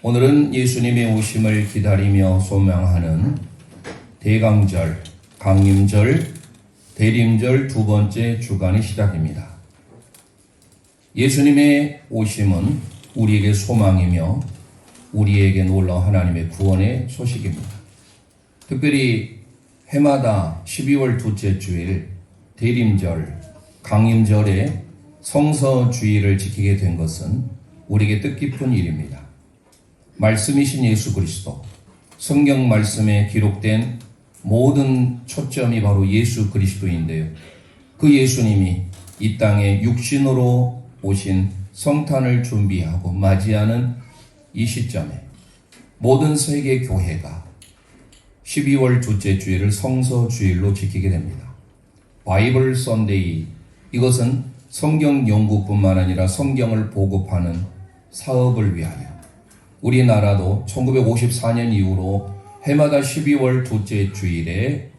오늘은 예수님의 오심을 기다리며 소망하는 대강절, 강림절, 대림절 두 번째 주간의 시작입니다. 예수님의 오심은 우리에게 소망이며 우리에게 놀라운 하나님의 구원의 소식입니다. 특별히 해마다 12월 둘째 주일 대림절, 강림절에 성서주의를 지키게 된 것은 우리에게 뜻깊은 일입니다. 말씀이신 예수 그리스도, 성경 말씀에 기록된 모든 초점이 바로 예수 그리스도인데요. 그 예수님이 이 땅에 육신으로 오신 성탄을 준비하고 맞이하는 이 시점에 모든 세계 교회가 12월 둘째 주일을 성서주일로 지키게 됩니다. 바이블 선데이, 이것은 성경 연구뿐만 아니라 성경을 보급하는 사업을 위하여 우리나라도 1954년 이후로 해마다 12월 둘째 주일에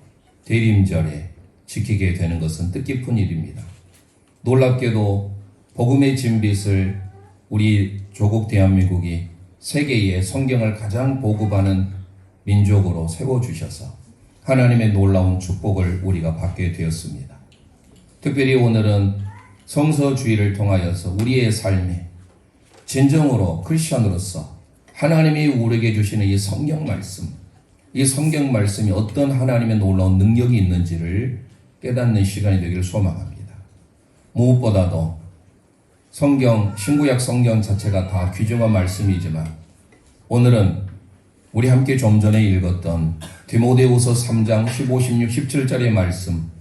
대림절에 지키게 되는 것은 뜻깊은 일입니다. 놀랍게도 복음의 진빛을 우리 조국 대한민국이 세계에 성경을 가장 보급하는 민족으로 세워주셔서 하나님의 놀라운 축복을 우리가 받게 되었습니다. 특별히 오늘은 성서주의를 통하여서 우리의 삶에 진정으로 크리스천으로서 하나님이 우리에게 주시는 이 성경 말씀이 어떤 하나님의 놀라운 능력이 있는지를 깨닫는 시간이 되기를 소망합니다. 무엇보다도 신구약 성경 자체가 다 귀중한 말씀이지만 오늘은 우리 함께 좀 전에 읽었던 디모데후서 3장 15, 16, 17절의 말씀,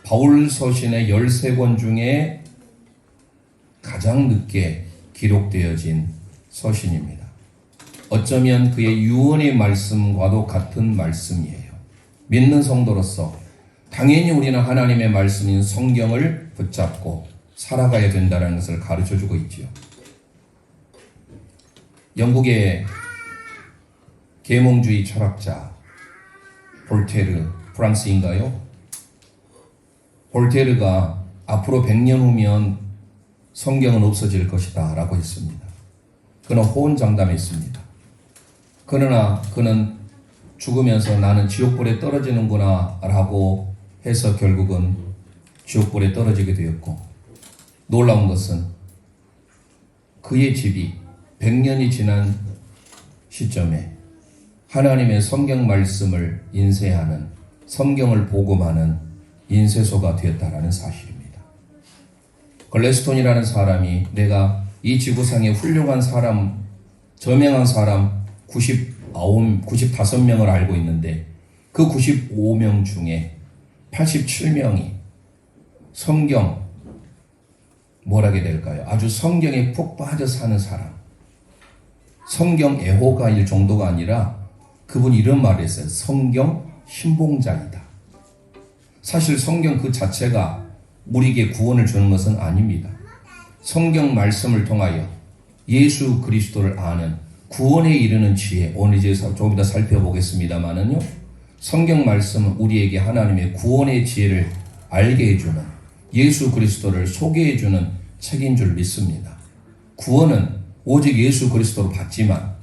바울 서신의 13권 중에 가장 늦게 기록되어진 서신입니다. 어쩌면 그의 유언의 말씀과도 같은 말씀이에요. 믿는 성도로서 당연히 우리는 하나님의 말씀인 성경을 붙잡고 살아가야 된다는 것을 가르쳐주고 있지요. 영국의 계몽주의 철학자 볼테르, 프랑스인가요? 볼테르가 앞으로 100년 후면 성경은 없어질 것이다 라고 했습니다. 그는 호언장담했습니다. 그러나 그는 죽으면서 나는 지옥불에 떨어지는구나 라고 해서 결국은 지옥불에 떨어지게 되었고, 놀라운 것은 그의 집이 100년이 지난 시점에 하나님의 성경 말씀을 인쇄하는, 성경을 복음하는 인쇄소가 되었다라는 사실입니다. 글래스톤이라는 사람이 내가 이 지구상에 훌륭한 사람, 저명한 사람 95명을 알고 있는데 그 95명 중에 87명이 성경, 뭐라게 될까요? 아주 성경에 푹 빠져 사는 사람. 성경 애호가일 정도가 아니라 그분이 이런 말을 했어요. 성경 신봉자이다. 사실 성경 그 자체가 우리에게 구원을 주는 것은 아닙니다. 성경 말씀을 통하여 예수 그리스도를 아는 구원에 이르는 지혜, 오늘 이제 조금 더 살펴보겠습니다만은요, 성경 말씀은 우리에게 하나님의 구원의 지혜를 알게 해주는, 예수 그리스도를 소개해주는 책인 줄 믿습니다. 구원은 오직 예수 그리스도로 받지만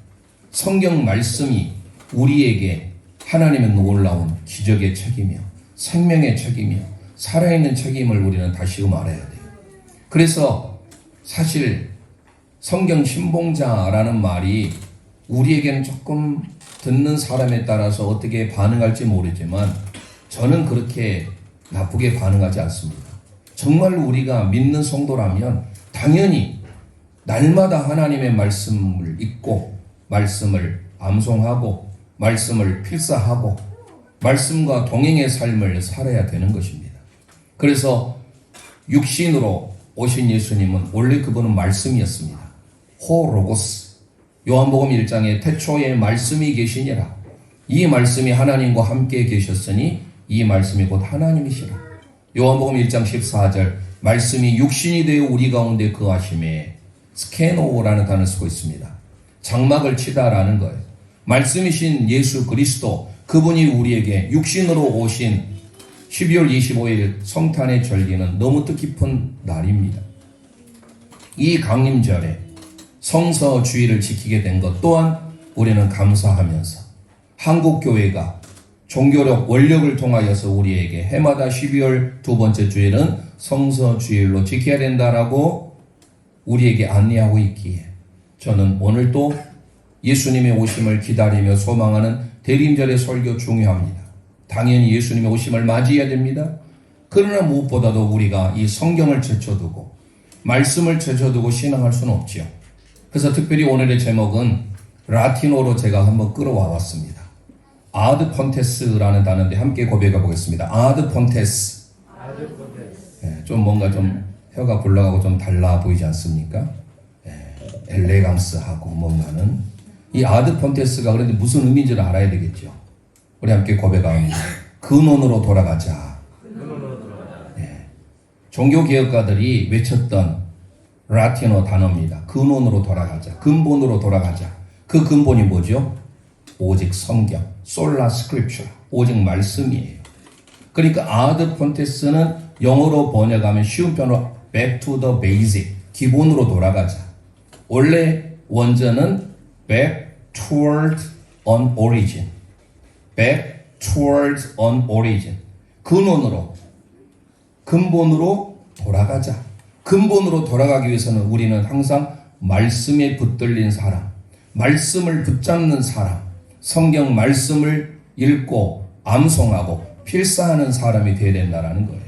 성경 말씀이 우리에게 하나님의 놀라운 기적의 책이며 생명의 책이며 살아있는 책임을 우리는 다시금 알아야 돼요. 그래서 사실 성경 신봉자라는 말이 우리에게는 조금 듣는 사람에 따라서 어떻게 반응할지 모르지만 저는 그렇게 나쁘게 반응하지 않습니다. 정말 우리가 믿는 성도라면 당연히 날마다 하나님의 말씀을 읽고 말씀을 암송하고 말씀을 필사하고 말씀과 동행의 삶을 살아야 되는 것입니다. 그래서 육신으로 오신 예수님은 원래 그분은 말씀이었습니다. 호로고스, 요한복음 1장에 태초에 말씀이 계시니라. 이 말씀이 하나님과 함께 계셨으니 이 말씀이 곧 하나님이시라. 요한복음 1장 14절, 말씀이 육신이 되어 우리 가운데 거하심에, 스케노라는 단어를 쓰고 있습니다. 장막을 치다라는 거예요. 말씀이신 예수 그리스도, 그분이 우리에게 육신으로 오신 12월 25일 성탄의 절기는 너무 뜻깊은 날입니다. 이 강림절에 성서주의를 지키게 된 것 또한 우리는 감사하면서 한국 교회가 종교력 원력을 통하여서 우리에게 해마다 12월 두 번째 주일은 성서주일로 지켜야 된다라고 우리에게 안내하고 있기에 저는 오늘도 예수님의 오심을 기다리며 소망하는 대림절의 설교 중요합니다. 당연히 예수님의 오심을 맞이해야 됩니다. 그러나 무엇보다도 우리가 이 성경을 제쳐두고 말씀을 제쳐두고 신앙할 수는 없지요. 그래서 특별히 오늘의 제목은 라틴어로 제가 한번 끌어와 봤습니다. 아드 폰테스라는 단어인데 함께 고백해 보겠습니다. 아드 폰테스. 좀 뭔가 좀 혀가 굴러가고 좀 달라 보이지 않습니까? 엘레강스하고 뭔가는 이 아드 폰테스가 그런데 무슨 의미인지를 알아야 되겠죠. 우리 함께 고백합니다. 근원으로 돌아가자. 종교개혁가들이 외쳤던 라틴어 단어입니다. 근원으로 돌아가자. 근본으로 돌아가자. 그 근본이 뭐죠? 오직 성경. 솔라 스크립처. 오직 말씀이에요. 그러니까 아드 폰테스는 영어로 번역하면 쉬운 편으로 back to the basic. 기본으로 돌아가자. 원래 원전은 back toward an origin. back toward an origin. 근원으로, 근본으로 돌아가자. 근본으로 돌아가기 위해서는 우리는 항상 말씀에 붙들린 사람, 말씀을 붙잡는 사람, 성경 말씀을 읽고 암송하고 필사하는 사람이 되어야 된다는 거예요.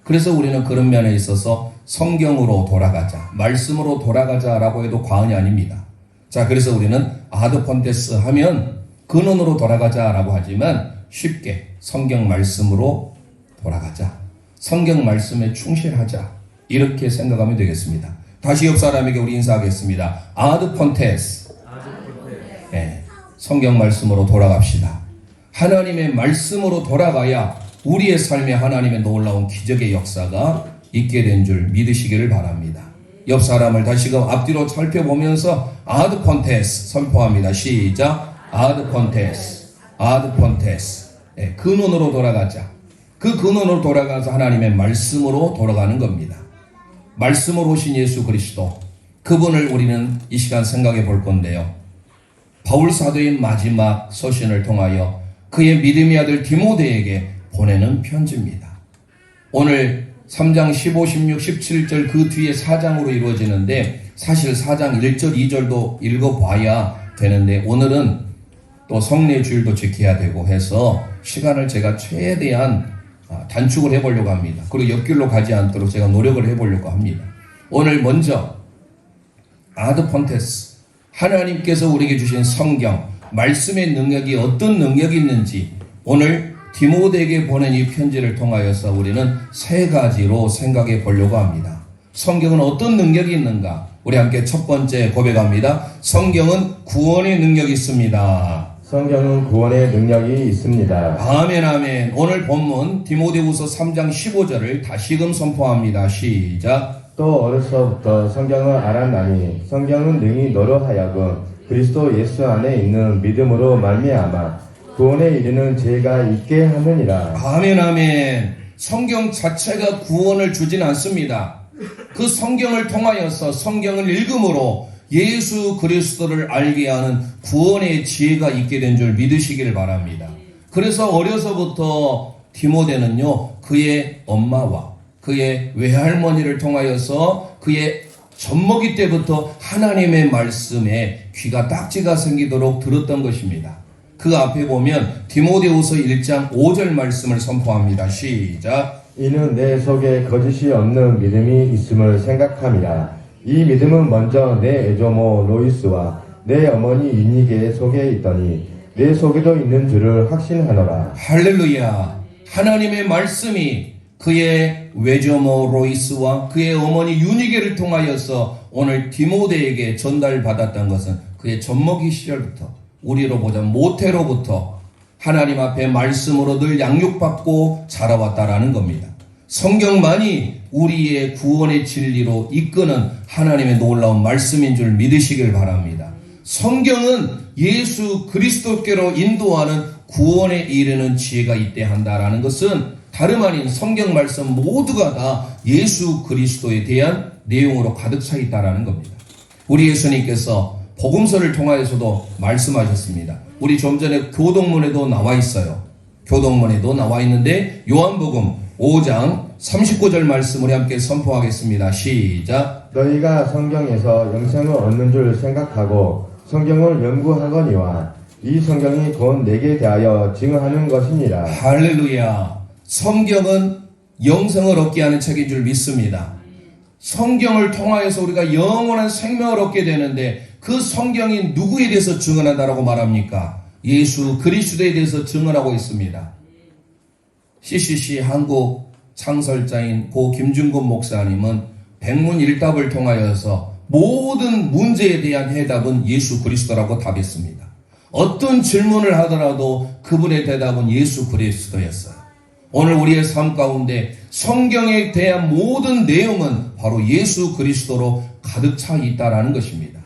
그래서 우리는 그런 면에 있어서 성경으로 돌아가자, 말씀으로 돌아가자라고 해도 과언이 아닙니다. 자, 그래서 우리는 아드 폰테스 하면 근원으로 돌아가자라고 하지만 쉽게 성경 말씀으로 돌아가자. 성경 말씀에 충실하자. 이렇게 생각하면 되겠습니다. 다시 옆 사람에게 우리 인사하겠습니다. 아드 폰테스. 네, 성경 말씀으로 돌아갑시다. 하나님의 말씀으로 돌아가야 우리의 삶에 하나님의 놀라운 기적의 역사가 있게 된 줄 믿으시기를 바랍니다. 옆 사람을 다시금 앞뒤로 살펴보면서 아드 폰테스 선포합니다. 시작. 아드 폰테스. 아드 폰테스. 네, 근원으로 돌아가자. 그 근원으로 돌아가서 하나님의 말씀으로 돌아가는 겁니다. 말씀으로 오신 예수 그리스도, 그분을 우리는 이 시간 생각해 볼 건데요. 바울 사도의 마지막 서신을 통하여 그의 믿음의 아들 디모데에게 보내는 편지입니다. 오늘 3장 15, 16, 17절 그 뒤에 4장으로 이루어지는데 사실 4장 1절, 2절도 읽어봐야 되는데 오늘은 또 성례 주일도 지켜야 되고 해서 시간을 제가 최대한 단축을 해보려고 합니다. 그리고 옆길로 가지 않도록 제가 노력을 해보려고 합니다. 오늘 먼저 아드 폰테스, 하나님께서 우리에게 주신 성경, 말씀의 능력이 어떤 능력이 있는지 오늘 디모데에게 보낸 이 편지를 통하여서 우리는 세 가지로 생각해 보려고 합니다. 성경은 어떤 능력이 있는가? 우리 함께 첫 번째 고백합니다. 성경은 구원의 능력이 있습니다. 성경은 구원의 능력이 있습니다. 아멘, 아멘. 오늘 본문 디모데후서 3장 15절을 다시금 선포합니다. 시작. 또 어려서부터 성경을 알았나니 성경은 능히 너로 하여금 그리스도 예수 안에 있는 믿음으로 말미암아 구원에 이르는 지혜가 있게 하느니라. 아멘, 아멘. 성경 자체가 구원을 주진 않습니다. 그 성경을 통하여서 성경을 읽음으로 예수 그리스도를 알게 하는 구원의 지혜가 있게 된 줄 믿으시기를 바랍니다. 그래서 어려서부터 디모데는요, 그의 엄마와 그의 외할머니를 통하여서 그의 젖먹이 때부터 하나님의 말씀에 귀가 딱지가 생기도록 들었던 것입니다. 그 앞에 보면 디모데후서 1장 5절 말씀을 선포합니다. 시작. 이는 내 속에 거짓이 없는 믿음이 있음을 생각함이라. 이 믿음은 먼저 내 애조모 로이스와 내 어머니 유니게 속에 있더니 내 속에도 있는 줄을 확신하노라. 할렐루야. 하나님의 말씀이 그의 외조모 로이스와 그의 어머니 유니게를 통하여서 오늘 디모데에게 전달받았던 것은 그의 젖먹이 시절부터, 우리로 보자 모태로부터 하나님 앞에 말씀으로 늘 양육받고 자라왔다라는 겁니다. 성경만이 우리의 구원의 진리로 이끄는 하나님의 놀라운 말씀인 줄 믿으시길 바랍니다. 성경은 예수 그리스도께로 인도하는 구원에 이르는 지혜가 있대 한다라는 것은 다름 아닌 성경 말씀 모두가 다 예수 그리스도에 대한 내용으로 가득 차 있다라는 겁니다. 우리 예수님께서 복음서를 통하여서도 말씀하셨습니다. 우리 좀 전에 교동문에도 나와 있어요. 교동문에도 나와 있는데 요한복음 5장 39절 말씀 우리 함께 선포하겠습니다. 시작. 너희가 성경에서 영생을 얻는 줄 생각하고 성경을 연구하거니와 이 성경이 곧 내게 대하여 증언하는 것이니라. 할렐루야. 성경은 영생을 얻게 하는 책인 줄 믿습니다. 성경을 통하여서 우리가 영원한 생명을 얻게 되는데 그 성경이 누구에 대해서 증언한다라고 말합니까? 예수 그리스도에 대해서 증언하고 있습니다. CCC 한국 창설자인 고 김준곤 목사님은 백문일답을 통하여서 모든 문제에 대한 해답은 예수 그리스도라고 답했습니다. 어떤 질문을 하더라도 그분의 대답은 예수 그리스도였어요. 오늘 우리의 삶 가운데 성경에 대한 모든 내용은 바로 예수 그리스도로 가득 차 있다라는 것입니다.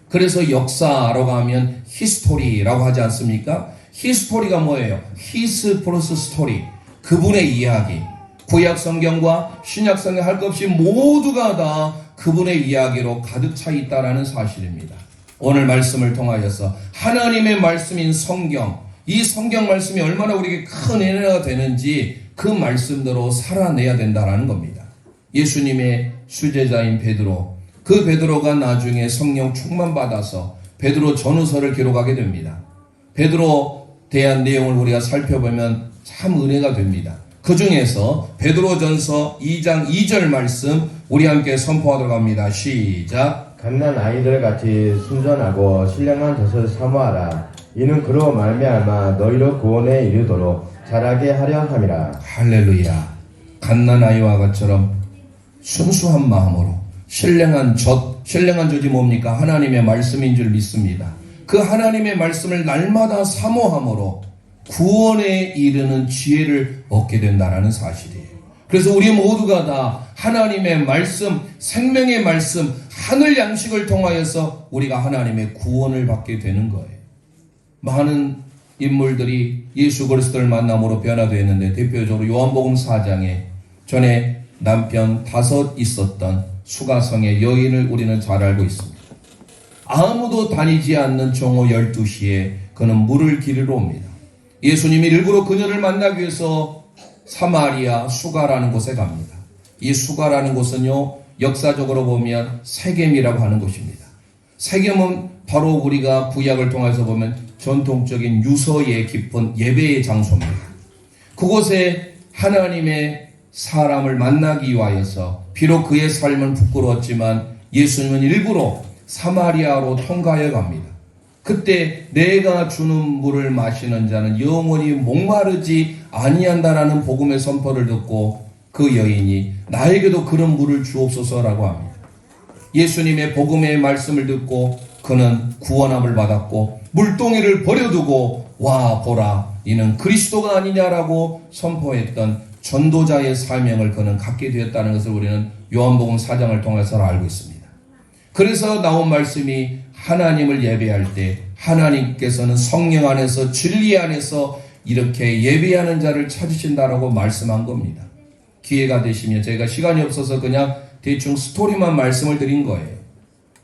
그래서 역사라고 하면 히스토리라고 하지 않습니까? 히스토리가 뭐예요? 히스 플러스 스토리. 그분의 이야기. 구약 성경과 신약 성경 할 것 없이 모두가 다 그분의 이야기로 가득 차 있다라는 사실입니다. 오늘 말씀을 통하여서 하나님의 말씀인 성경, 이 성경 말씀이 얼마나 우리에게 큰 은혜가 되는지 그 말씀대로 살아내야 된다라는 겁니다. 예수님의 수제자인 베드로, 그 베드로가 나중에 성령 충만 받아서 베드로 전후서를 기록하게 됩니다. 베드로 대한 내용을 우리가 살펴보면 참 은혜가 됩니다. 그 중에서 베드로전서 2장 2절 말씀 우리 함께 선포하도록 합니다. 시작. 갓난 아이들 같이 순전하고 신령한 젖을 사모하라. 이는 그로 말미암아 너희로 구원에 이르도록 자라게 하려 함이라. 할렐루야. 갓난 아이와 같처럼 순수한 마음으로 신령한 젖이 뭡니까? 하나님의 말씀인 줄 믿습니다. 그 하나님의 말씀을 날마다 사모함으로 구원에 이르는 지혜를 얻게 된다는 사실이에요. 그래서 우리 모두가 다 하나님의 말씀, 생명의 말씀, 하늘 양식을 통하여서 우리가 하나님의 구원을 받게 되는 거예요. 많은 인물들이 예수 그리스도를 만남으로 변화되었는데 대표적으로 요한복음 4장에 전에 남편 5 있었던 수가성의 여인을 우리는 잘 알고 있습니다. 아무도 다니지 않는 정오 12시에 그는 물을 기르러 옵니다. 예수님이 일부러 그녀를 만나기 위해서 사마리아 수가라는 곳에 갑니다. 이 수가라는 곳은요, 역사적으로 보면 세겜이라고 하는 곳입니다. 세겜은 바로 우리가 구약을 통해서 보면 전통적인 유서의 깊은 예배의 장소입니다. 그곳에 하나님의 사람을 만나기 위하여서 비록 그의 삶은 부끄러웠지만 예수님은 일부러 사마리아로 통과해 갑니다. 그때 내가 주는 물을 마시는 자는 영원히 목마르지 아니한다라는 복음의 선포를 듣고 그 여인이 나에게도 그런 물을 주옵소서라고 합니다. 예수님의 복음의 말씀을 듣고 그는 구원함을 받았고 물동이를 버려두고 와 보라 이는 그리스도가 아니냐라고 선포했던 전도자의 사명을 그는 갖게 되었다는 것을 우리는 요한복음 4장을 통해서 알고 있습니다. 그래서 나온 말씀이 하나님을 예배할 때 하나님께서는 성령 안에서 진리 안에서 이렇게 예배하는 자를 찾으신다라고 말씀한 겁니다. 기회가 되시면 제가 시간이 없어서 그냥 대충 스토리만 말씀을 드린 거예요.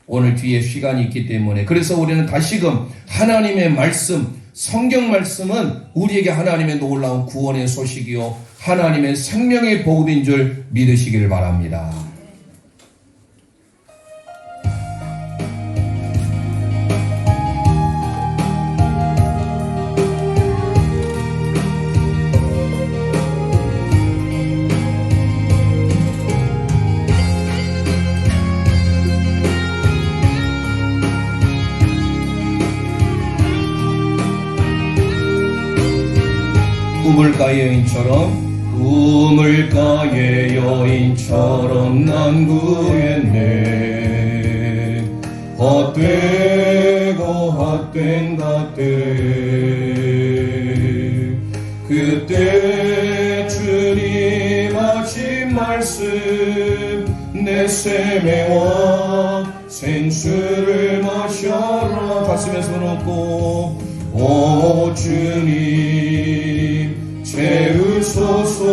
오늘 뒤에 시간이 있기 때문에 그래서 우리는 다시금 하나님의 말씀, 성경 말씀은 우리에게 하나님의 놀라운 구원의 소식이요 하나님의 생명의 복음인 줄 믿으시기를 바랍니다. 우물가의 여인처럼 난 구했네. 헛되고 헛된 것들 그때 주님 하신 말씀 내 쇠매와 생수를 마셔라 가슴에 손 얹고 오 주님 채우소서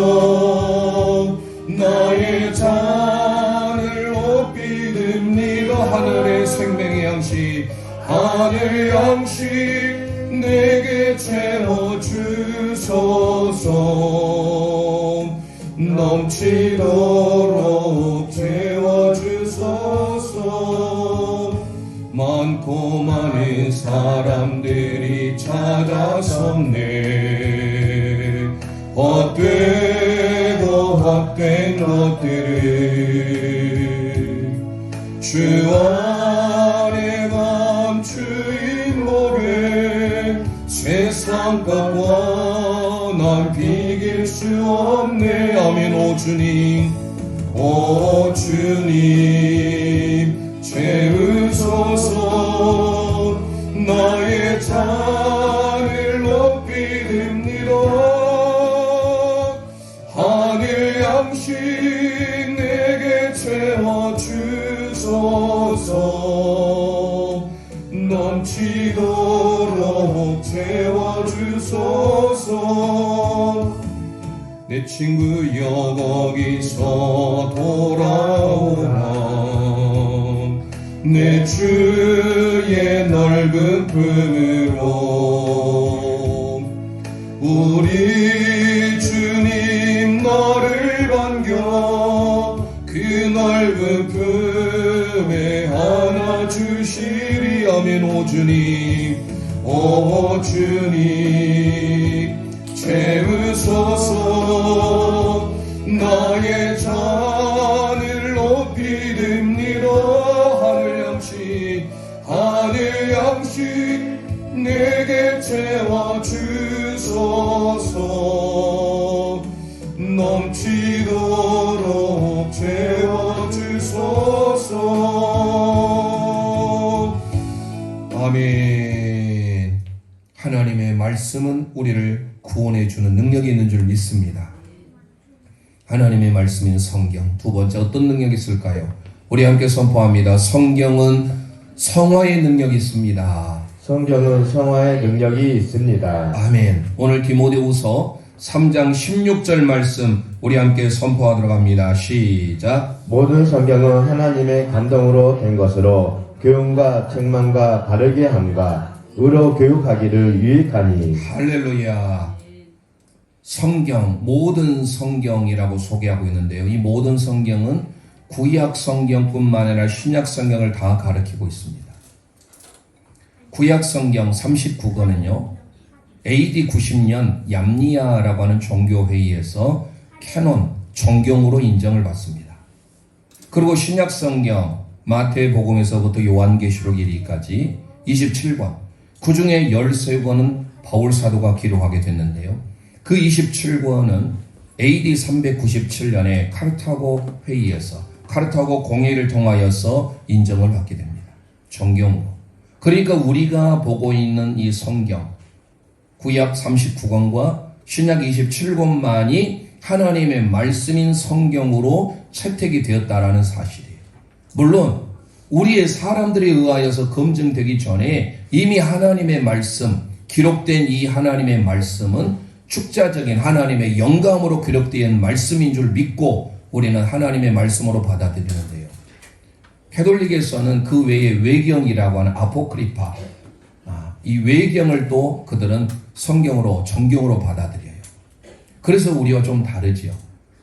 나의 잔을 높이 듭니다 하늘의 생명의 양식 하늘 양식 내게 채워주소서 넘치도록 채워주소서 많고 많은 사람들이 찾아섰네 헛되고 헛된 것들을 주 안에 감추인 목에 세상과 난 비길 수 없네 아멘 오 주님 채우소서 나의 잔을 높이 듭니다 하늘 양식 내게 채워주소서 넘치도록 채워주소서 내 친구여 거기서 돌아오라 내 주의 넓은 품으로 우리 주님 너를 반겨 그 넓은 품에 안아주시리 아멘 오 주님 채우소서 나의 잔을 높이 듭니다 하늘 양식 내게 채워주소서 넘치도록 채워주소서 아멘 하나님의 말씀은 우리를 구원해 주는 능력이 있는 줄 믿습니다. 하나님의 말씀인 성경. 두 번째 어떤 능력이 있을까요? 우리 함께 선포합니다. 성경은 성화의 능력이 있습니다. 성경은 성화의 능력이 있습니다. 아멘. 오늘 디모데후서 3장 16절 말씀 우리 함께 선포하도록 합니다. 시작. 모든 성경은 하나님의 감동으로 된 것으로 교훈과 책망과 바르게 함과 의로 교육하기를 유익하니. 할렐루야. 성경, 모든 성경이라고 소개하고 있는데요. 이 모든 성경은 구약 성경뿐만 아니라 신약 성경을 다 가리키고 있습니다. 구약 성경 39권은요. AD 90년 얌니아라고 하는 종교회의에서 캐논, 정경으로 인정을 받습니다. 그리고 신약 성경 마태복음에서부터 요한계시록 이르기까지 27권, 그 중에 13권은 바울 사도가 기록하게 됐는데요. 그 27권은 AD 397년에 카르타고 회의에서 카르타고 공회를 통하여서 인정을 받게 됩니다. 정경으로. 그러니까 우리가 보고 있는 이 성경 구약 39권과 신약 27권만이 하나님의 말씀인 성경으로 채택이 되었다라는 사실이에요. 물론 우리의 사람들에 의하여서 검증되기 전에 이미 하나님의 말씀, 기록된 이 하나님의 말씀은 축자적인 하나님의 영감으로 기록된 말씀인 줄 믿고 우리는 하나님의 말씀으로 받아들이는데요. 캐톨릭에서는 그 외에 외경이라고 하는 아포크리파, 이 외경을 또 그들은 성경으로, 정경으로 받아들여요. 그래서 우리와 좀 다르지요.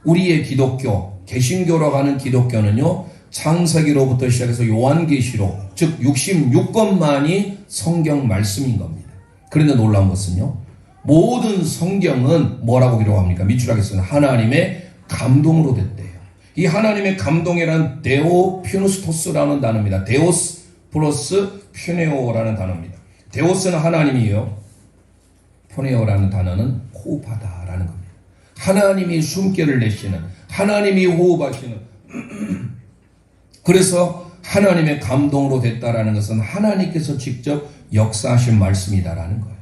우리의 기독교, 개신교라고 하는 기독교는요, 창세기로부터 시작해서 요한계시록, 즉 66권만이 성경 말씀인 겁니다. 그런데 놀라운 것은요, 모든 성경은 뭐라고 기록합니까? 밑줄하겠습니다. 하나님의 감동으로 됐대요. 이 하나님의 감동이란 데오피누스토스라는 단어입니다. 데오스 플러스 퓨네오라는 단어입니다. 데오스는 하나님이에요. 푸네오라는 단어는 호흡하다라는 겁니다. 하나님이 숨결을 내쉬는, 하나님이 호흡하시는. 그래서 하나님의 감동으로 됐다라는 것은 하나님께서 직접 역사하신 말씀이다라는 거예요.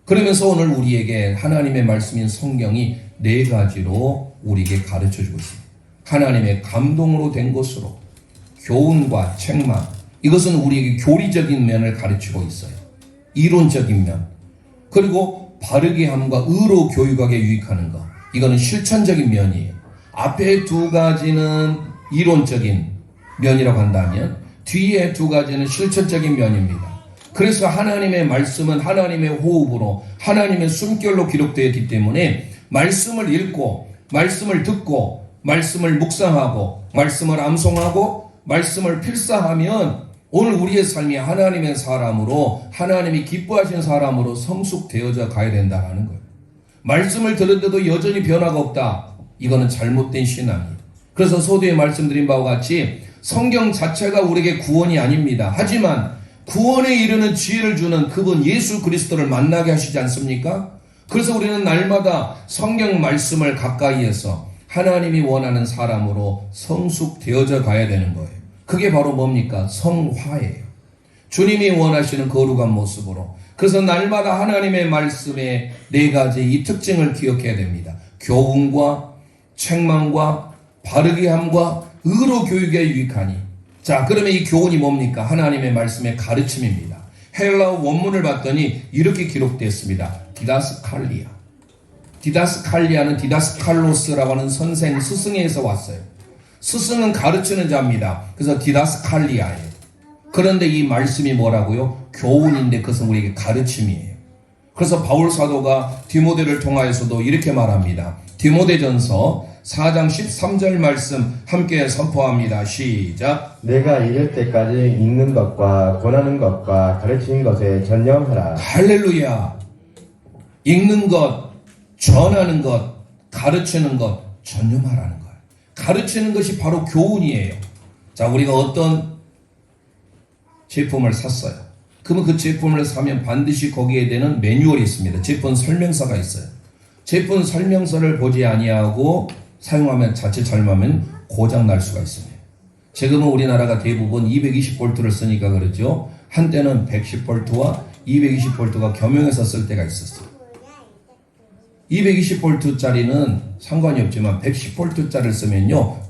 그러면서 오늘 우리에게 하나님의 말씀인 성경이 4가지로 우리에게 가르쳐주고 있습니다. 하나님의 감동으로 된 것으로 교훈과 책망, 이것은 우리에게 교리적인 면을 가르치고 있어요. 이론적인 면. 그리고 바르게 함과 의로 교육하게 유익하는 것, 이거는 실천적인 면이에요. 앞에 2가지는 이론적인 면이라고 한다면 뒤에 두 가지는 실천적인 면입니다. 그래서 하나님의 말씀은 하나님의 호흡으로 하나님의 숨결로 기록되었기 때문에 말씀을 읽고 말씀을 듣고 말씀을 묵상하고 말씀을 암송하고 말씀을 필사하면 오늘 우리의 삶이 하나님의 사람으로 하나님이 기뻐하시는 사람으로 성숙되어져 가야 된다는 거예요. 말씀을 들었는데도 여전히 변화가 없다. 이거는 잘못된 신앙이에요. 그래서 소두에 말씀드린 바와 같이 성경 자체가 우리에게 구원이 아닙니다. 하지만 구원에 이르는 지혜를 주는 그분 예수 그리스도를 만나게 하시지 않습니까? 그래서 우리는 날마다 성경 말씀을 가까이에서 하나님이 원하는 사람으로 성숙되어져 가야 되는 거예요. 그게 바로 뭡니까? 성화예요. 주님이 원하시는 거룩한 모습으로. 그래서 날마다 하나님의 말씀의 네 가지 이 특징을 기억해야 됩니다. 교훈과 책망과 바르게 함과 의로 교육에 유익하니. 자, 그러면 이 교훈이 뭡니까? 하나님의 말씀의 가르침입니다. 헬라어 원문을 봤더니 이렇게 기록되었습니다. 디다스칼리아. 디다스칼리아는 디다스칼로스라고 하는 선생, 스승에서 왔어요. 스승은 가르치는 자입니다. 그래서 디다스칼리아예요. 그런데 이 말씀이 뭐라고요? 교훈인데 그것은 우리에게 가르침이에요. 그래서 바울 사도가 디모데를 통하여서도 이렇게 말합니다. 디모데전서 4장 13절 말씀 함께 선포합니다. 시작. 내가 이를 때까지 읽는 것과 권하는 것과 가르치는 것에 전념하라. 할렐루야. 읽는 것, 전하는 것, 가르치는 것, 전념하라는 거예요. 가르치는 것이 바로 교훈이에요. 자, 우리가 어떤 제품을 샀어요. 그러면 그 제품을 사면 반드시 거기에 대한 매뉴얼이 있습니다. 제품 설명서가 있어요. 제품 설명서를 보지 아니하고 사용하면 자칫 잘못하면 고장 날 수가 있습니다. 지금은 우리나라가 대부분 220V를 쓰니까 그렇죠. 한때는 110V와 220V가 겸용해서 쓸 때가 있었어요. 220V짜리는 상관이 없지만 110V짜리를 쓰면요.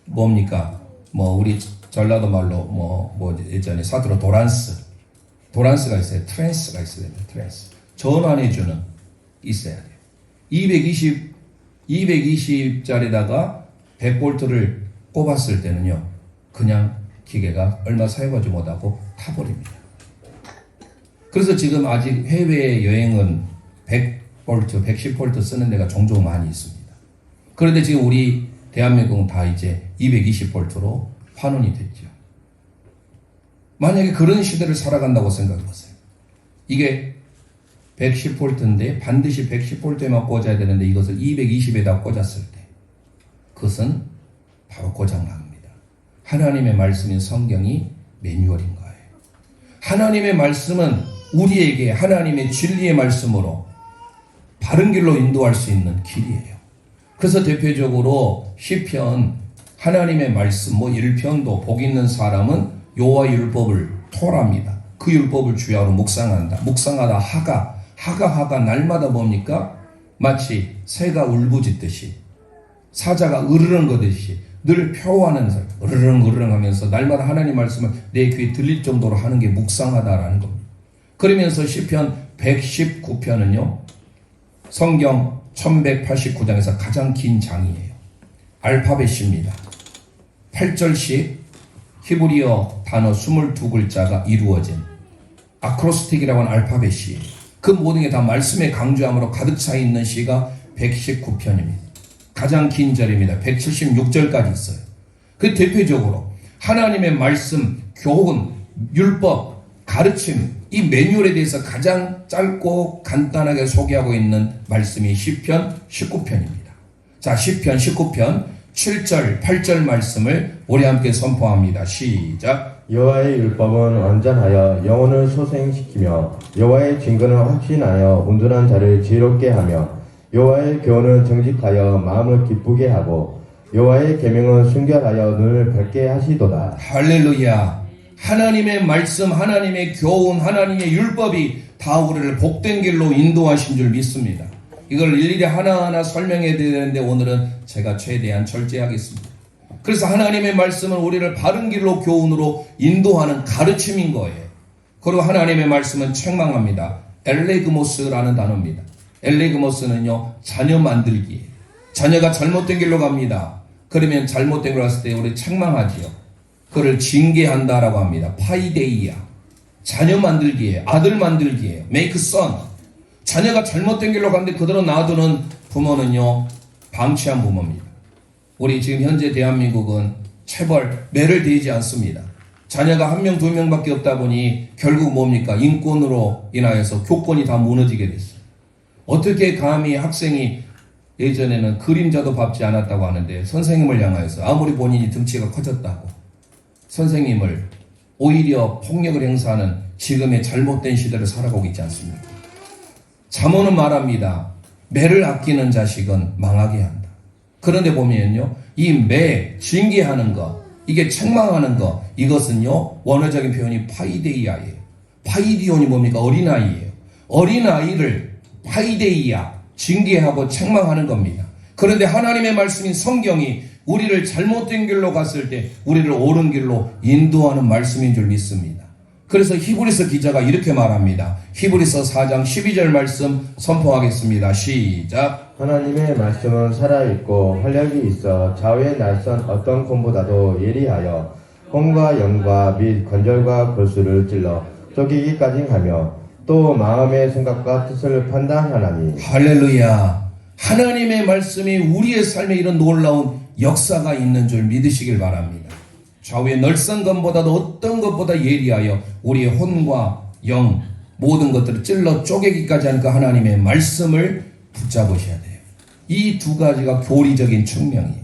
뭡니까? 우리 전라도 말로 예전에 사투로 도란스가 있어요. 트랜스가 있어야 됩니다. 트랜스. 전환해주는 있어야 돼요. 220짜리다가 100V를 꼽았을 때는요. 그냥 기계가 얼마 사용하지 못하고 타버립니다. 그래서 지금 아직 해외 여행은 100V, 110V 쓰는 데가 종종 많이 있습니다. 그런데 지금 우리 대한민국은 다 이제 220V로 환원이 됐죠. 만약에 그런 시대를 살아간다고 생각해보세요. 이게 110V인데 반드시 110V에만 꽂아야 되는데 이것을 220에다 꽂았을 때 그것은 바로 고장납니다. 하나님의 말씀인 성경이 매뉴얼인 거예요. 하나님의 말씀은 우리에게 하나님의 진리의 말씀으로 바른 길로 인도할 수 있는 길이에요. 그래서 대표적으로 시편 하나님의 말씀 1편도 복 있는 사람은 여호와의 율법을 토랍니다. 그 율법을 주야로 묵상한다. 묵상하다 하가 날마다 뭡니까? 마치 새가 울부짖듯이 사자가 으르렁 거듯이 늘 표하는 소리 으르렁 하면서 날마다 하나님 말씀을 내 귀에 들릴 정도로 하는 게 묵상하다라는 겁니다. 그러면서 시편 119편은요. 성경 1189장에서 가장 긴 장이에요. 알파벳입니다. 8절씩 히브리어 단어 22글자가 이루어진 아크로스틱이라고 하는 알파벳이에요. 그 모든 게 다 말씀의 강조함으로 가득 차 있는 시가 119편입니다. 가장 긴 절입니다. 176절까지 있어요. 그 대표적으로 하나님의 말씀, 교훈, 율법, 가르침, 이 매뉴얼에 대해서 가장 짧고 간단하게 소개하고 있는 말씀이 시편 19편입니다. 자, 시편 19편 7절, 8절 말씀을 우리 함께 선포합니다. 시작. 여호와의 율법은 완전하여 영혼을 소생시키며 여호와의 증거는 확신하여 온전한 자를 지혜롭게 하며 여호와의 교훈은 정직하여 마음을 기쁘게 하고 여호와의 계명은 순결하여 눈을 밝게 하시도다. 할렐루야. 하나님의 말씀, 하나님의 교훈, 하나님의 율법이 다 우리를 복된 길로 인도하신 줄 믿습니다. 이걸 일일이 하나하나 설명해야 되는데 오늘은 제가 최대한 절제하겠습니다. 그래서 하나님의 말씀은 우리를 바른 길로 교훈으로 인도하는 가르침인 거예요. 그리고 하나님의 말씀은 책망합니다. 엘레그모스라는 단어입니다. 엘레그모스는요, 자녀 만들기예요. 자녀가 잘못된 길로 갑니다. 그러면 잘못된 길로 갔을 때 우리 책망하지요. 그를 징계한다라고 합니다. 파이데이아. 자녀 만들기에, 아들 만들기에, make son. 자녀가 잘못된 길로 가는데 그대로 놔두는 부모는요, 방치한 부모입니다. 우리 지금 현재 대한민국은 체벌, 매를 대지 않습니다. 자녀가 1명, 2명밖에 없다 보니 결국 뭡니까? 인권으로 인하여서 교권이 다 무너지게 됐어요. 어떻게 감히 학생이 예전에는 그림자도 밟지 않았다고 하는데 선생님을 향하여서 아무리 본인이 등치가 커졌다고 선생님을 오히려 폭력을 행사하는 지금의 잘못된 시대를 살아가고 있지 않습니까? 잠언은 말합니다. 매를 아끼는 자식은 망하게 한다. 그런데 보면요, 이 매, 징계하는 것, 이게 책망하는 것, 이것은요, 원어적인 표현이 파이데이아예요. 파이디온이 뭡니까? 어린아이예요. 어린아이를 파이데이아, 징계하고 책망하는 겁니다. 그런데 하나님의 말씀인 성경이 우리를 잘못된 길로 갔을 때 우리를 옳은 길로 인도하는 말씀인 줄 믿습니다. 그래서 히브리서 기자가 이렇게 말합니다. 히브리서 4장 12절 말씀 선포하겠습니다. 시작. 하나님의 말씀은 살아있고 활력이 있어 좌우에 날선 어떤 곰보다도 예리하여 혼과 영과 및 관절과 골수를 찔러 쪼개기까지 하며 또 마음의 생각과 뜻을 판단하나니. 할렐루야. 하나님의 말씀이 우리의 삶에 이런 놀라운 역사가 있는 줄 믿으시길 바랍니다. 좌우의 널선 것보다도 어떤 것보다 예리하여 우리의 혼과 영 모든 것들을 찔러 쪼개기까지 하는 그 하나님의 말씀을 붙잡으셔야 돼요. 이 두 가지가 교리적인 측면이에요.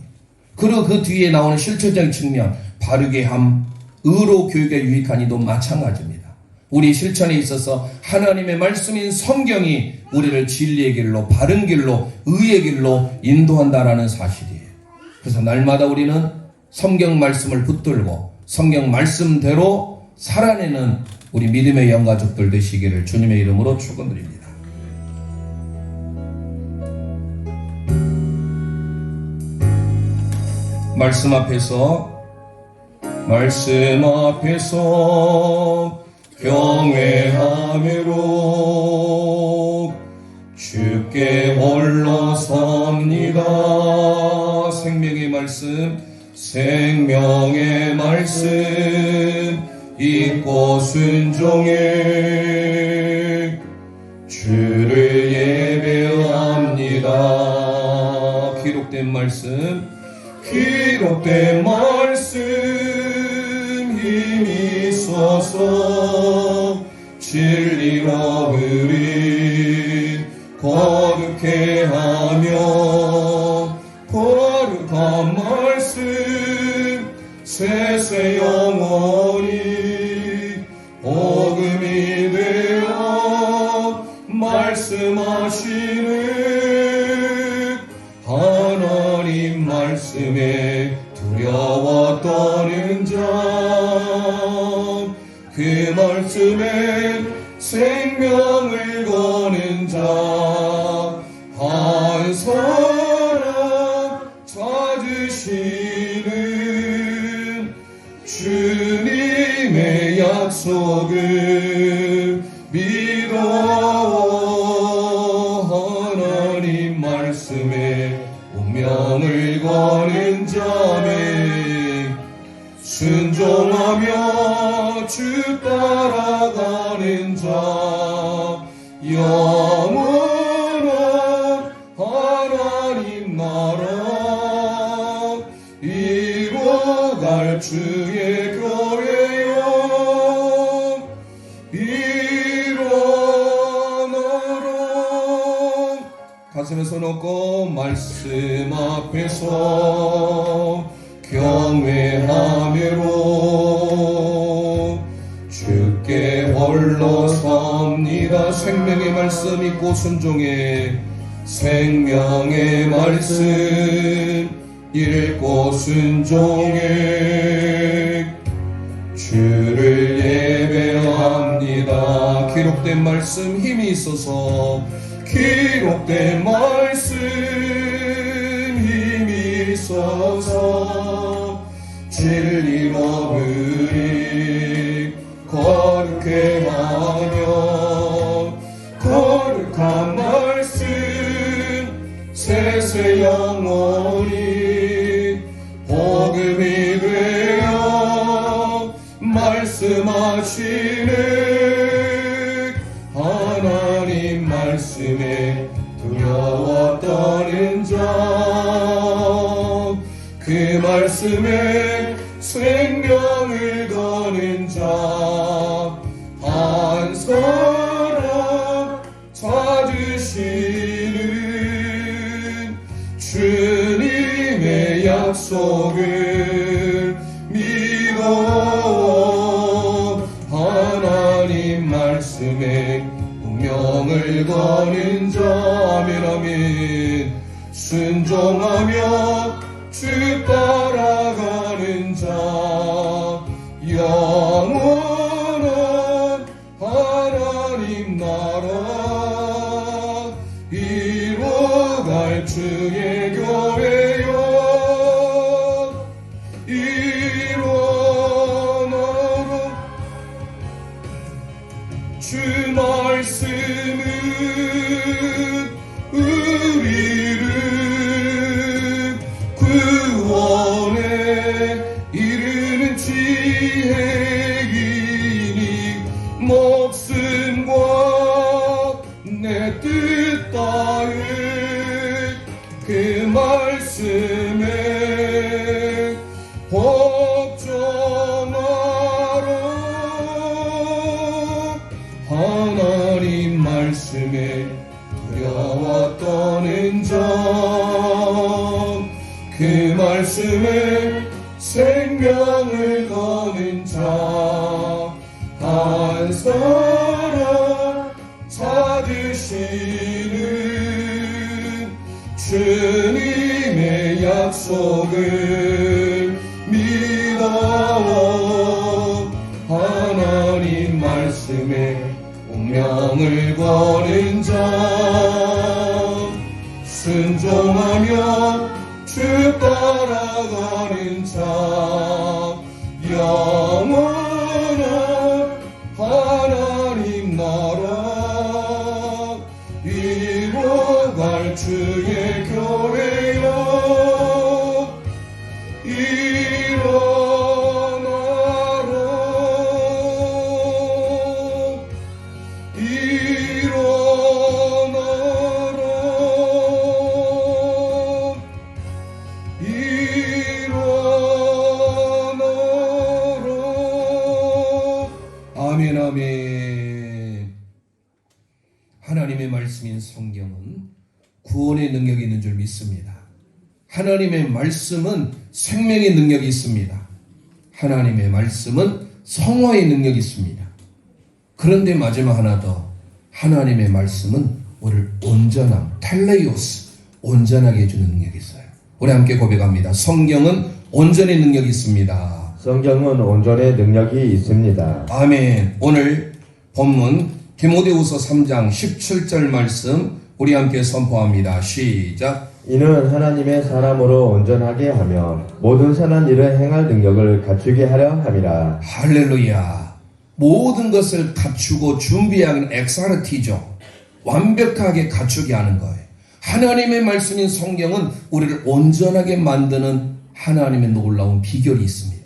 그리고 그 뒤에 나오는 실체적인 측면, 바르게 함, 의로 교육에 유익한 이도 마찬가지입니다. 우리 실천에 있어서 하나님의 말씀인 성경이 우리를 진리의 길로, 바른 길로, 의의 길로 인도한다라는 사실이에요. 그래서 날마다 우리는 성경 말씀을 붙들고 성경 말씀대로 살아내는 우리 믿음의 영가족들 되시기를 주님의 이름으로 축원드립니다. 말씀 앞에서 경외함으로 주께 홀로 섭니다. 생명의 말씀 잊고 순종해 주를 예배합니다. 기록된 말씀 힘이 있어서 진리로 우리 거룩해 하며 거룩한 말씀 세세 영원히 복음이 되어 말씀하시는 하나님 말씀에 두려워 떠는 자, 그 말씀에 생명을 거는 자, 한 사람 찾으시는 주님의 약속을 믿어 하나님 말씀에 운명을 거는 자매 순종하며 주 따라가는 자 영원한 하나님 나라 이루어갈 주의 교회여 일어나라. 가슴에 손 얹고 말씀 앞에서 경외함으로 주께 홀로 섭니다. 생명의 말씀 잊고 순종해 생명의 말씀 읽고 순종해 주를 예배합니다. 기록된 말씀 힘이 있어서 기록된 말씀 힘이 있어서 진리로 우리 거룩해 하며 거룩한 말씀 세세 영원히 복음이 되어 하시네. 하나님 말씀에 두려워 떠는 자, 그 말씀에 생명을 거는 자, 한 사람 찾으시는 주님의 약속을 믿어. 하나님 말씀에 운명을 거는 자, 아멘 아멘. 순종하며 주 따라가는 자, 영원한 하나님 나라 이루어갈 주의 교회여 일어나라. 주 말씀은 우리를 구원에 이르는 지혜이니 목숨과 내 뜻 다해 그 말씀에 복종하라. 하나님 말씀에 두려워 떠는 자, 그 말씀에 생명을 거는 자, 한 사람 찾으시는 주님의 약속을 믿어. 하나님 말씀에 운명을 거는 자, 순종하며 주 따라가는 자, 영원한 하나님 나라 이루어갈 주의 교회여 일어나라. 아멘 아멘. 하나님의 말씀인 성경은 구원의 능력이 있는 줄 믿습니다. 하나님의 말씀은 생명의 능력이 있습니다. 하나님의 말씀은 성화의 능력이 있습니다. 그런데 마지막 하나 더, 하나님의 말씀은 우리를 온전함, 텔레이오스, 온전하게 해주는 능력이 있어요. 우리 함께 고백합니다. 성경은 온전의 능력이 있습니다. 성경은 온전의 능력이 있습니다. 아멘. 오늘 본문 디모데후서 3장 17절 말씀 우리 함께 선포합니다. 시작. 이는 하나님의 사람으로 온전하게 하며 모든 선한 일을 행할 능력을 갖추게 하려 함이라. 할렐루야. 모든 것을 갖추고 준비하는 엑사르티죠. 완벽하게 갖추게 하는 거예요. 하나님의 말씀인 성경은 우리를 온전하게 만드는 하나님의 놀라운 비결이 있습니다.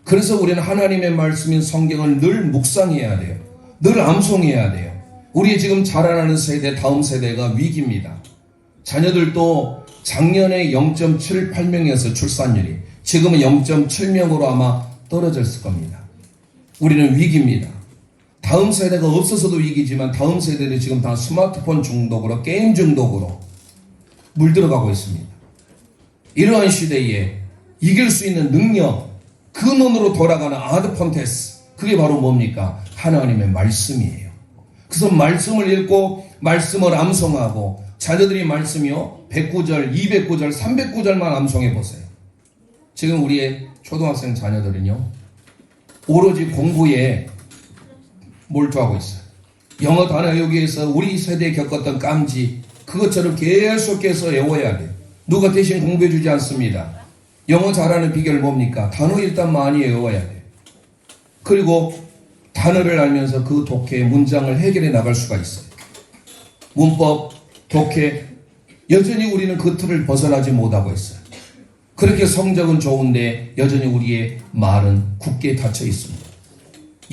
그래서 우리는 하나님의 말씀인 성경을 늘 묵상해야 돼요. 늘 암송해야 돼요. 우리 지금 자라나는 세대, 다음 세대가 위기입니다. 자녀들도 작년에 0.78명이어서 출산율이 지금은 0.7명으로 아마 떨어졌을 겁니다. 우리는 위기입니다. 다음 세대가 없어서도 위기지만 다음 세대는 지금 다 스마트폰 중독으로, 게임 중독으로 물들어가고 있습니다. 이러한 시대에 이길 수 있는 능력, 근원으로 돌아가는 아드폰테스, 그게 바로 뭡니까? 하나님의 말씀이에요. 그래서 말씀을 읽고 말씀을 암송하고 자녀들이 말씀이요 109절, 209절, 309절만 암송해 보세요. 지금 우리의 초등학생 자녀들은요 오로지 공부에 몰두하고 있어요. 영어 단어 외우기에서 우리 세대에 겪었던 깜지, 그것처럼 계속해서 외워야 돼요. 누가 대신 공부해 주지 않습니다. 영어 잘하는 비결 뭡니까? 단어 일단 많이 외워야 돼요. 그리고 단어를 알면서 그 독해의 문장을 해결해 나갈 수가 있어요. 문법, 독해, 여전히 우리는 그 틀을 벗어나지 못하고 있어요. 그렇게 성적은 좋은데 여전히 우리의 말은 굳게 닫혀 있습니다.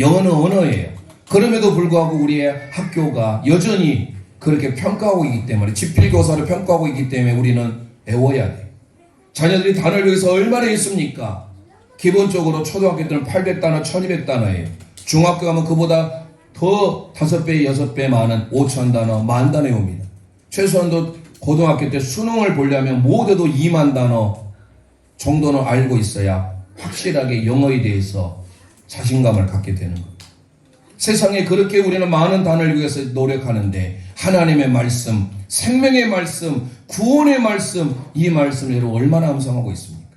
영어는 언어예요. 그럼에도 불구하고 우리의 학교가 여전히 그렇게 평가하고 있기 때문에, 지필교사로 평가하고 있기 때문에 우리는 배워야 돼요. 자녀들이 단어를 위해서 얼마나 했습니까? 기본적으로 초등학교 때는 800단어, 1200단어예요. 중학교 가면 그보다 더 5배, 6배 많은 5000단어, 10,000단어 옵니다. 최소한도 고등학교 때 수능을 보려면 못해도 2만 단어 정도는 알고 있어야 확실하게 영어에 대해서 자신감을 갖게 되는 겁니다. 세상에 그렇게 우리는 많은 단어를 위해서 노력하는데 하나님의 말씀, 생명의 말씀, 구원의 말씀, 이 말씀을 여러분 얼마나 암송하고 있습니까?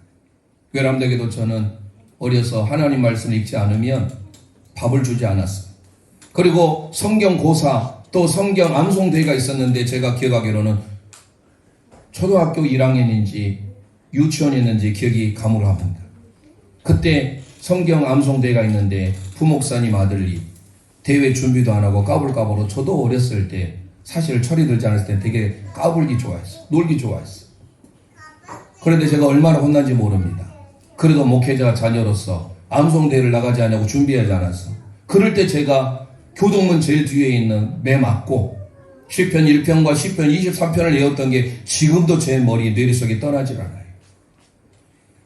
여러분들에게도 저는 어려서 하나님 말씀을 읽지 않으면 밥을 주지 않았어요. 그리고 성경 고사 또 성경 암송대회가 있었는데 제가 기억하기로는 초등학교 1학년인지 유치원이었는지 기억이 가물합니다. 그때 성경 암송대회가 있는데 부목사님 아들이 대회 준비도 안 하고 까불까불로 저도 어렸을 때 사실 철이 들지 않았을 때 되게 까불기 좋아했어요. 놀기 좋아했어요. 그런데 제가 얼마나 혼난지 모릅니다. 그래도 목회자 자녀로서 암송대회를 나가지 않냐고 준비하지 않았어. 그럴 때 제가 교동문 제일 뒤에 있는 매 맞고 시편 1편과 시편 23편을 외웠던 게 지금도 제 머리 뇌리속에 떠나질 않아요.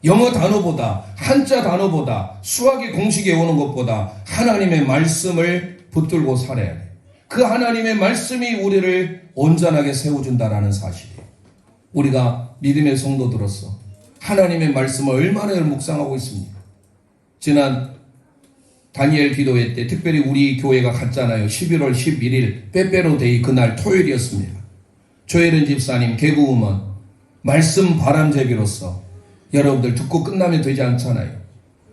영어 단어보다, 한자 단어보다, 수학의 공식에 오는 것보다 하나님의 말씀을 붙들고 살아야 돼요. 그 하나님의 말씀이 우리를 온전하게 세워준다라는 사실이에요. 우리가 믿음의 성도들로서 하나님의 말씀을 얼마나 묵상하고 있습니까? 지난 다니엘 기도회 때 특별히 우리 교회가 갔잖아요. 11월 11일 빼빼로데이 그날 토요일이었습니다. 조혜련 집사님 개구우먼 말씀 바람제비로서 여러분들 듣고 끝나면 되지 않잖아요.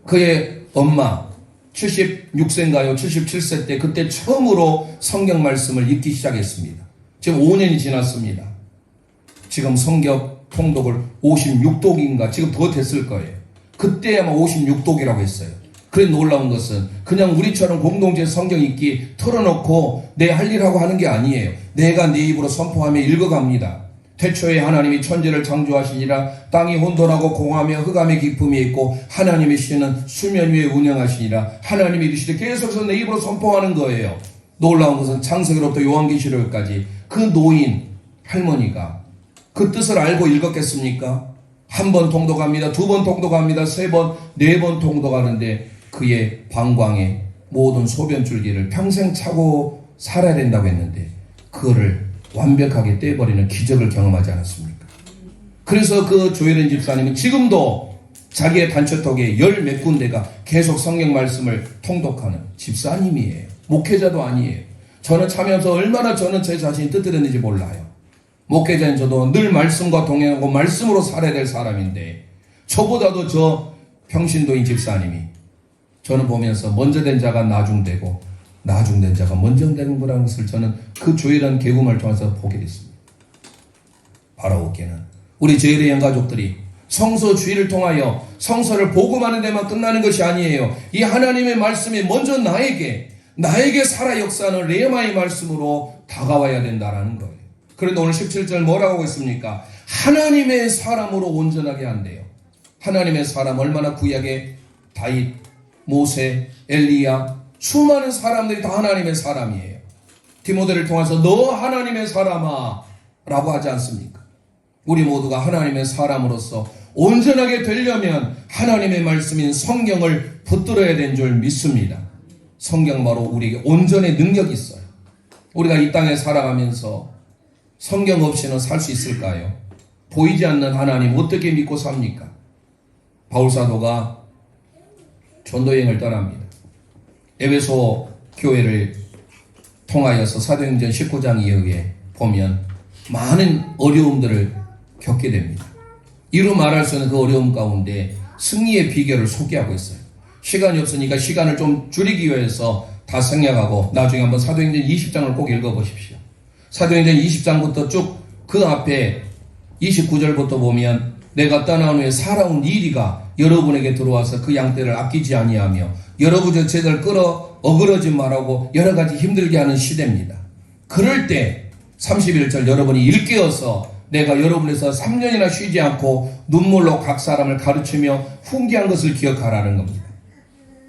그의 엄마 76세인가요? 77세 때 그때 처음으로 성경 말씀을 읽기 시작했습니다. 지금 5년이 지났습니다. 지금 성경 통독을 56독인가 지금 더 됐을 거예요. 그때 아마 56독이라고 했어요. 그래 놀라운 것은 그냥 우리처럼 공동체 성경 읽기 틀어놓고 내 할 일하고 하는 게 아니에요. 내가 내 입으로 선포하며 읽어갑니다. 태초에 하나님이 천지를 창조하시니라. 땅이 혼돈하고 공하며 흑암의 깊음이 있고 하나님의 신은 수면 위에 운영하시니라. 하나님이 이르시되 계속해서 내 입으로 선포하는 거예요. 놀라운 것은 창세기로부터 요한계시록까지 그 노인 할머니가 그 뜻을 알고 읽었겠습니까? 한 번 통독합니다. 두 번 통독합니다. 세 번, 네 번 통독하는데 그의 방광에 모든 소변줄기를 평생 차고 살아야 된다고 했는데 그거를 완벽하게 떼버리는 기적을 경험하지 않았습니까? 그래서 그 조혜련 집사님은 지금도 자기의 단체톡에 10몇 군데가 계속 성경 말씀을 통독하는 집사님이에요. 목회자도 아니에요. 저는 참여하면서 얼마나 저는 제 자신이 뜨뜻했는지 몰라요. 목회자인 저도 늘 말씀과 동행하고 말씀으로 살아야 될 사람인데 저보다도 저 평신도인 집사님이 저는 보면서 먼저 된 자가 나중되고 나중된 자가 먼저 되는 거라는 것을 저는 그 조혜련 개구를 통해서 보게 됐습니다. 바라옵게는 우리 조혜련 가족들이 성서 주의를 통하여 성서를 복음하는 데만 끝나는 것이 아니에요. 이 하나님의 말씀이 먼저 나에게 살아 역사하는 레마의 말씀으로 다가와야 된다라는 거예요. 그런데 오늘 17절 뭐라고 하고 있습니까? 하나님의 사람으로 온전하게 한대요. 하나님의 사람 얼마나 구약의 다윗, 모세, 엘리야 수많은 사람들이 다 하나님의 사람이에요. 디모데를 통해서 너 하나님의 사람아 라고 하지 않습니까? 우리 모두가 하나님의 사람으로서 온전하게 되려면 하나님의 말씀인 성경을 붙들어야 되는 줄 믿습니다. 성경 바로 우리에게 온전의 능력이 있어요. 우리가 이 땅에 살아가면서 성경 없이는 살 수 있을까요? 보이지 않는 하나님 어떻게 믿고 삽니까? 바울사도가 전도여행을 떠납니다. 에베소 교회를 통하여서 사도행전 19장 이후에 보면 많은 어려움들을 겪게 됩니다. 이루 말할 수 있는 그 어려움 가운데 승리의 비결을 소개하고 있어요. 시간이 없으니까 시간을 좀 줄이기 위해서 다 생략하고 나중에 한번 사도행전 20장을 꼭 읽어보십시오. 사도행전 20장부터 쭉 그 앞에 29절부터 보면 내가 떠나온 후에 살아온 이리가 여러분에게 들어와서 그 양떼를 아끼지 아니하며 여러분의 죄를 끌어 어그러지 말라고 여러 가지 힘들게 하는 시대입니다. 그럴 때 31절 여러분이 일깨어서 내가 여러분에서 3년이나 쉬지 않고 눈물로 각 사람을 가르치며 훈계한 것을 기억하라는 겁니다.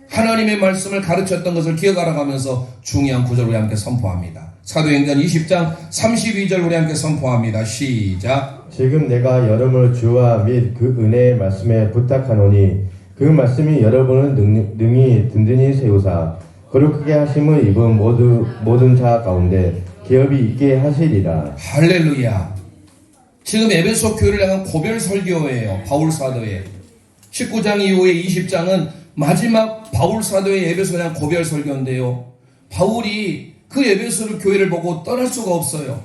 하나님의 말씀을 가르쳤던 것을 기억하라가면서 중요한 구절 우리 함께 선포합니다. 사도행전 20장 32절 우리 함께 선포합니다. 시작. 지금 내가 여러분을 주와 및 그 은혜의 말씀에 부탁하노니 그 말씀이 여러분을 능히 든든히 세우사 거룩하게 하심을 입은 모든 자 가운데 기업이 있게 하시리라. 할렐루야. 지금 에베소 교회를 향한 고별 설교예요. 바울 사도의 19장 이후에 20장은 마지막 바울 사도의 에베소에 대한 고별 설교인데요. 바울이 그 에베소 교회를 보고 떠날 수가 없어요.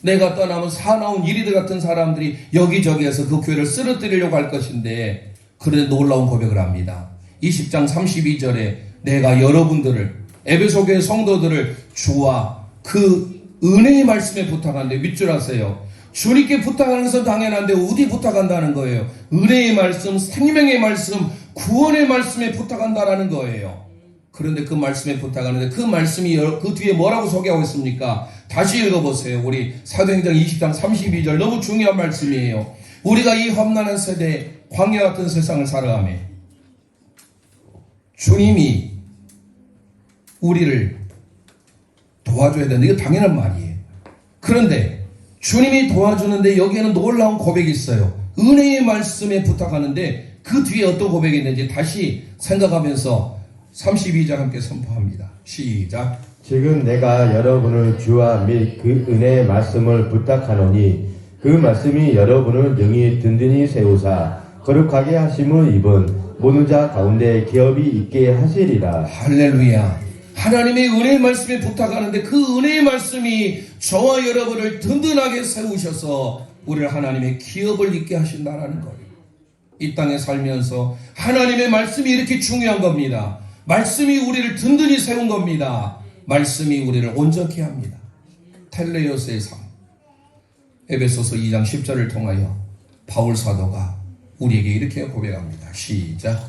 내가 떠나면 사나운 이리들 같은 사람들이 여기저기에서 그 교회를 쓰러뜨리려고 할 것인데, 그런데 놀라운 고백을 합니다. 20장 32절에 내가 여러분들을, 에베소 교회 성도들을 주와 그 은혜의 말씀에 부탁하는데, 밑줄 하세요. 주님께 부탁하는 것은 당연한데 어디 부탁한다는 거예요? 은혜의 말씀, 생명의 말씀, 구원의 말씀에 부탁한다라는 거예요. 그런데 그 말씀에 부탁하는데 그 말씀이 그 뒤에 뭐라고 소개하고 있습니까? 다시 읽어보세요. 우리 사도행전 20장 32절 너무 중요한 말씀이에요. 우리가 이 험난한 세대, 광야 같은 세상을 살아가며 주님이 우리를 도와줘야 되는데, 이거 당연한 말이에요. 그런데 주님이 도와주는데 여기에는 놀라운 고백이 있어요. 은혜의 말씀에 부탁하는데 그 뒤에 어떤 고백이 있는지 다시 생각하면서 32장 함께 선포합니다. 시작. 지금 내가 여러분을 주와 및 그 은혜의 말씀을 부탁하노니 그 말씀이 여러분을 능히 든든히 세우사 거룩하게 하심을 입은 모든 자 가운데 기업이 있게 하시리라. 할렐루야. 하나님의 은혜의 말씀에 부탁하는데 그 은혜의 말씀이 저와 여러분을 든든하게 세우셔서 우리를 하나님의 기업을 있게 하신다는 거예요. 이 땅에 살면서 하나님의 말씀이 이렇게 중요한 겁니다. 말씀이 우리를 든든히 세운 겁니다. 말씀이 우리를 온전케 합니다. 텔레오스의 삶, 에베소서 2장 10절을 통하여 바울 사도가 우리에게 이렇게 고백합니다. 시작.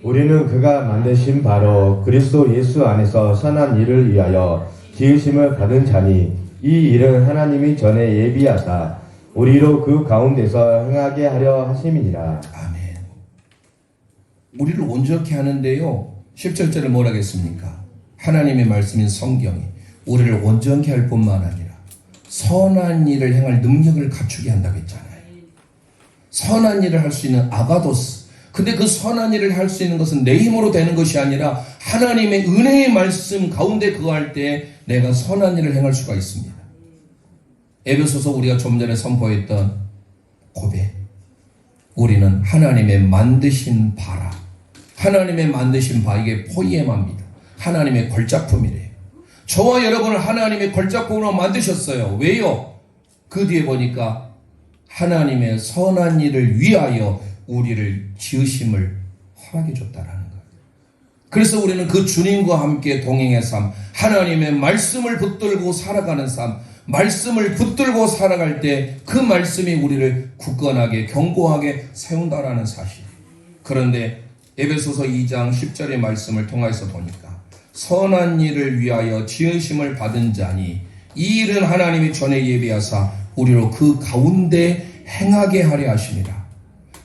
우리는 그가 만드신 바로 그리스도 예수 안에서 선한 일을 위하여 지으심을 받은 자니 이 일은 하나님이 전에 예비하사 우리로 그 가운데서 행하게 하려 하심이니라. 아멘. 우리를 온전케 하는데요, 17절을 뭐라 하겠습니까? 하나님의 말씀인 성경이 우리를 온전케 할 뿐만 아니라 선한 일을 행할 능력을 갖추게 한다고 했잖아요. 선한 일을 할 수 있는 아가도스. 근데 그 선한 일을 할 수 있는 것은 내 힘으로 되는 것이 아니라 하나님의 은혜의 말씀 가운데 거할 때 내가 선한 일을 행할 수가 있습니다. 에베소서 우리가 좀 전에 선포했던 고백. 우리는 하나님의 만드신 바라. 하나님의 만드신 바, 이게 포이에마입니다. 하나님의 걸작품이래요. 저와 여러분을 하나님의 걸작품으로 만드셨어요. 왜요? 그 뒤에 보니까 하나님의 선한 일을 위하여 우리를 지으심을 허락해 줬다라는 거예요. 그래서 우리는 그 주님과 함께 동행의 삶, 하나님의 말씀을 붙들고 살아가는 삶, 말씀을 붙들고 살아갈 때 그 말씀이 우리를 굳건하게 견고하게 세운다라는 사실. 그런데 에베소서 2장 10절의 말씀을 통해서 보니까 선한 일을 위하여 지으심을 받은 자니 이 일은 하나님이 전에 예비하사 우리로 그 가운데 행하게 하려 하심이라.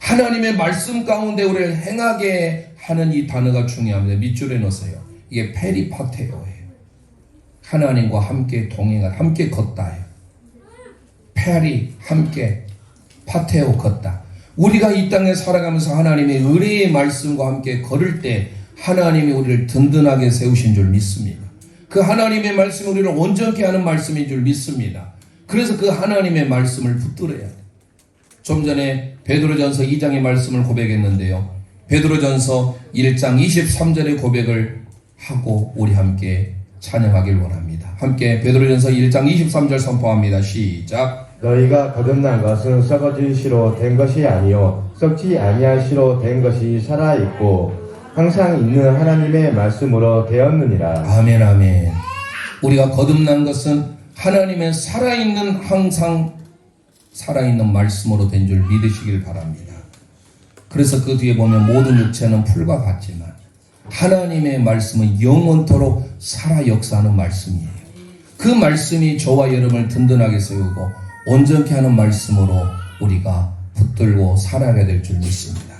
하나님의 말씀 가운데 우리를 행하게 하는 이 단어가 중요합니다. 밑줄에 넣으세요. 이게 페리파테오예요. 하나님과 함께 동행을, 함께 걷다예요. 페리, 함께, 파테오, 걷다. 우리가 이 땅에 살아가면서 하나님의 은혜의 말씀과 함께 걸을 때 하나님이 우리를 든든하게 세우신 줄 믿습니다. 그 하나님의 말씀이 우리를 온전케 하는 말씀인 줄 믿습니다. 그래서 그 하나님의 말씀을 붙들어야 돼요. 좀 전에 베드로전서 2장의 말씀을 고백했는데요. 베드로전서 1장 23절의 고백을 하고 우리 함께 찬양하길 원합니다. 함께 베드로전서 1장 23절 선포합니다. 시작. 너희가 거듭난 것은 썩어질 시로 된 것이 아니요 썩지 아니할 시로 된 것이 살아있고 항상 있는 하나님의 말씀으로 되었느니라. 아멘, 아멘. 우리가 거듭난 것은 하나님의 살아있는, 항상 살아있는 말씀으로 된 줄 믿으시길 바랍니다. 그래서 그 뒤에 보면 모든 육체는 풀과 같지만 하나님의 말씀은 영원토록 살아 역사하는 말씀이에요. 그 말씀이 저와 여러분을 든든하게 세우고 온전케 하는 말씀으로 우리가 붙들고 살아가야 될 줄 믿습니다.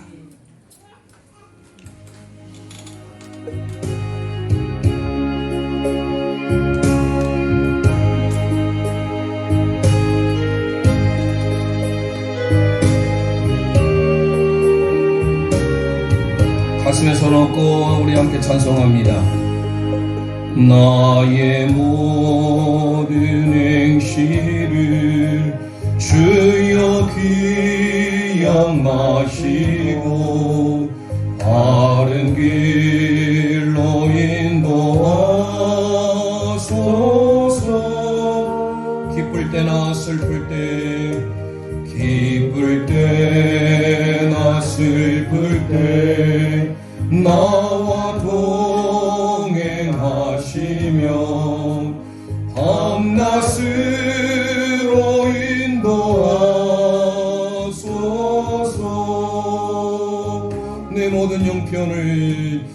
손을 우리 함께 찬송합니다. 나의 모든 행실을 주여 기양하시고 바른 길로 인도하소서. 기쁠 때나 슬플 때, 기쁠 때나 슬플 때 나와 동행하시며 밤낮으로 인도하소서. 내 모든 형편을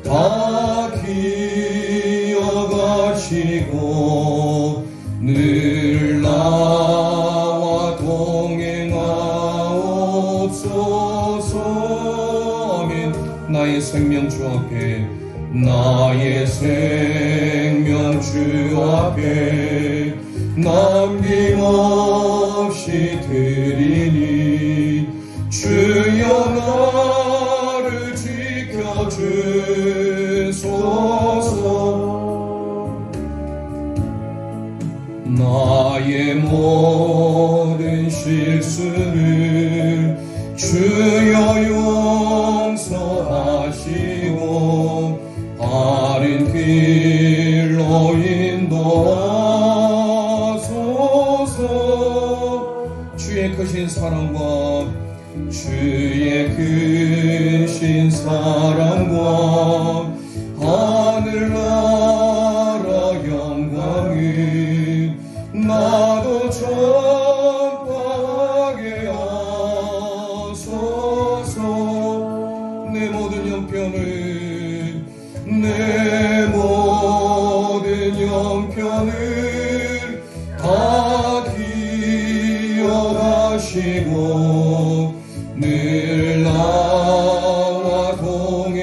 다 기억하시고 늘 나와 동행하옵소서. 아멘. 나의 생명 주 앞에, 나의 생명 주 앞에 남김없이 드리니 주여 나를 지켜주소서. 나의 모든 실수를 주여 용서하시고 바른 길로 인도하소서. 주의 크신 사랑과 주의 크신 사랑과 하늘나라 영광을 나도 전파하게 하소서. 내 모든 형편을 다 기억하시고 늘 나와 동행하옵소서.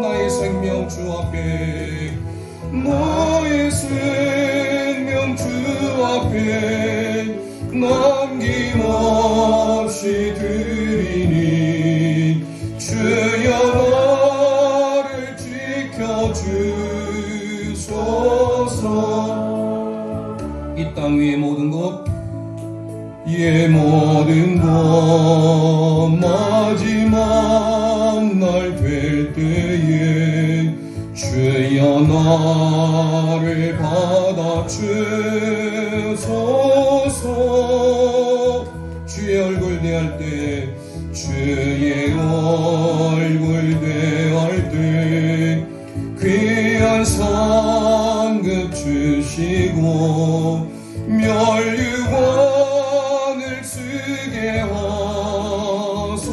나의 생명 주 앞에, 나의 생명 주 앞에 남김없이 드리니 주여 나를 지켜주소서. 이 땅 위의 모든 것, 마지막 날 될 때에 주여 나를 받아주소서. 주의 얼굴 대할 때, 주의 얼굴 대할 때 귀한 상급 주시고 멸류관을 쓰게 하소서.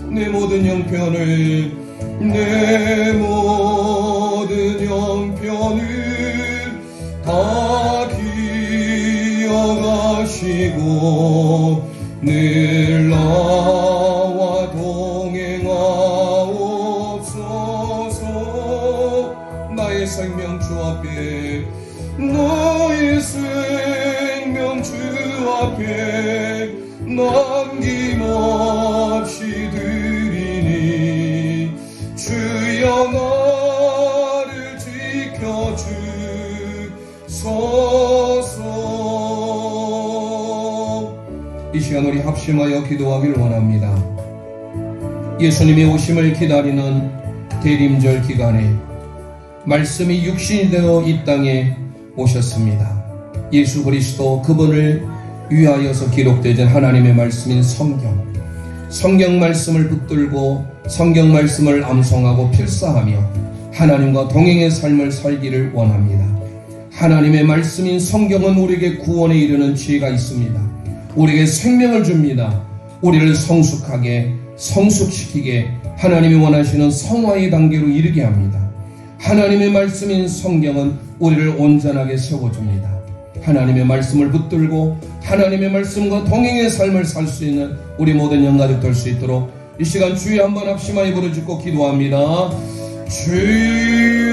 내 모든 형편을 다 기억하시고 늘 나와 동행하옵소서. 나의 생명 주 앞에, 나의 생명 주 앞에 남김없이 드리니 주여 나를 지켜주소서. 이 시간 우리 합심하여 기도하길 원합니다. 예수님의 오심을 기다리는 대림절 기간에 말씀이 육신이 되어 이 땅에 오셨습니다. 예수 그리스도 그분을 위하여서 기록되진 하나님의 말씀인 성경 말씀을 붙들고 성경 말씀을 암송하고 필사하며 하나님과 동행의 삶을 살기를 원합니다. 하나님의 말씀인 성경은 우리에게 구원에 이르는 지혜가 있습니다. 우리에게 생명을 줍니다. 우리를 성숙시키게 하나님이 원하시는 성화의 단계로 이르게 합니다. 하나님의 말씀인 성경은 우리를 온전하게 세워줍니다. 하나님의 말씀을 붙들고 하나님의 말씀과 동행의 삶을 살 수 있는 우리 모든 영가족 될 수 있도록 이 시간 주여 한번 합심하여 부르짖고 기도합니다. 주여